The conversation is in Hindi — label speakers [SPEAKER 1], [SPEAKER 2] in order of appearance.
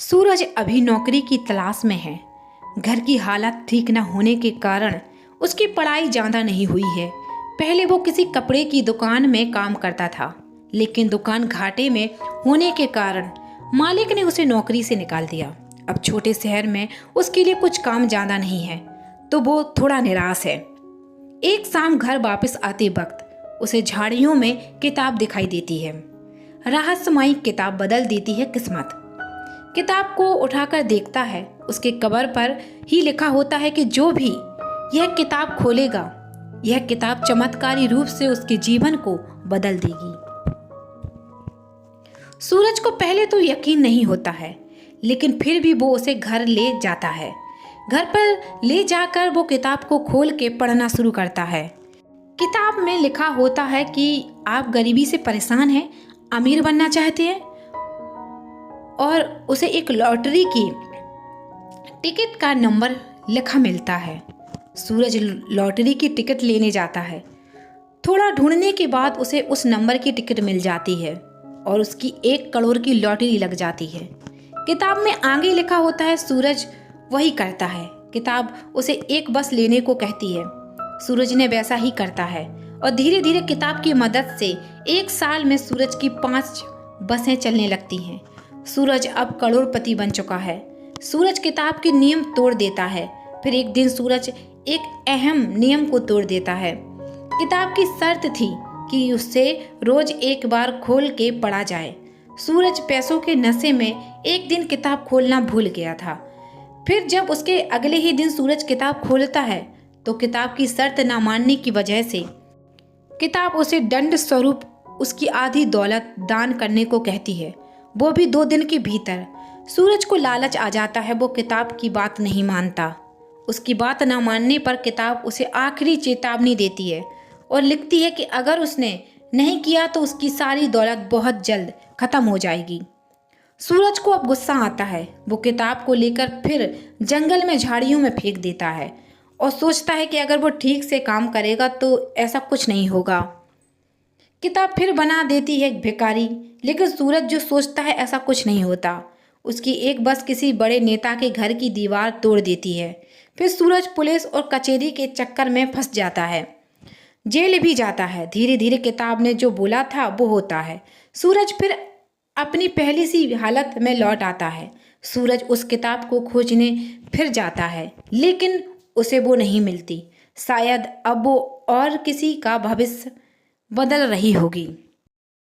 [SPEAKER 1] सूरज अभी नौकरी की तलाश में है। घर की हालत ठीक न होने के कारण उसकी पढ़ाई ज़्यादा नहीं हुई है। पहले वो किसी कपड़े की दुकान में काम करता था, लेकिन दुकान घाटे में होने के कारण मालिक ने उसे नौकरी से निकाल दिया। अब छोटे शहर में उसके लिए कुछ काम ज़्यादा नहीं है, तो वो थोड़ा निराश है। एक शाम घर वापस आते वक्त उसे झाड़ियों में किताब दिखाई देती है। रहस्यमयी किताब बदल देती है किस्मत। किताब को उठाकर देखता है, उसके कवर पर ही लिखा होता है कि जो भी यह किताब खोलेगा, यह किताब चमत्कारी रूप से उसके जीवन को बदल देगी। सूरज को पहले तो यकीन नहीं होता है, लेकिन फिर भी वो उसे घर ले जाता है। घर पर ले जाकर वो किताब को खोल के पढ़ना शुरू करता है। किताब में लिखा होता है कि आप गरीबी से परेशान हैं, अमीर बनना चाहते हैं, और उसे एक लॉटरी की टिकट का नंबर लिखा मिलता है। सूरज लॉटरी की टिकट लेने जाता है। थोड़ा ढूंढने के बाद उसे उस नंबर की टिकट मिल जाती है और उसकी 1 करोड़ की लॉटरी लग जाती है। किताब में आगे लिखा होता है, सूरज वही करता है। किताब उसे एक बस लेने को कहती है। सूरज ने वैसा ही करता है और धीरे धीरे किताब की मदद से 1 साल में सूरज की 5 बसें चलने लगती हैं। सूरज अब करोड़पति बन चुका है। सूरज किताब के नियम तोड़ देता है। फिर एक दिन सूरज एक अहम नियम को तोड़ देता है। किताब की शर्त थी कि उससे रोज एक बार खोल के पढ़ा जाए। सूरज पैसों के नशे में एक दिन किताब खोलना भूल गया था। फिर जब उसके अगले ही दिन सूरज किताब खोलता है तो किताब की शर्त ना मानने की वजह से किताब उसे दंड स्वरूप उसकी आधी दौलत दान करने को कहती है, वो भी 2 दिन के भीतर। सूरज को लालच आ जाता है। वो किताब की बात नहीं मानता। उसकी बात ना मानने पर किताब उसे आखिरी चेतावनी देती है और लिखती है कि अगर उसने नहीं किया तो उसकी सारी दौलत बहुत जल्द खत्म हो जाएगी। सूरज को अब गुस्सा आता है। वो किताब को लेकर फिर जंगल में झाड़ियों में फेंक देता है और सोचता है कि अगर वो ठीक से काम करेगा तो ऐसा कुछ नहीं होगा। किताब फिर बना देती है एक भिखारी, लेकिन सूरज जो सोचता है ऐसा कुछ नहीं होता। उसकी एक बस किसी बड़े नेता के घर की दीवार तोड़ देती है। फिर सूरज पुलिस और कचहरी के चक्कर में फंस जाता है, जेल भी जाता है। धीरे धीरे किताब ने जो बोला था वो होता है। सूरज फिर अपनी पहली सी हालत में लौट आता है। सूरज उस किताब को खोजने फिर जाता है, लेकिन उसे वो नहीं मिलती। शायद अब वो और किसी का भविष्य बदल रही होगी।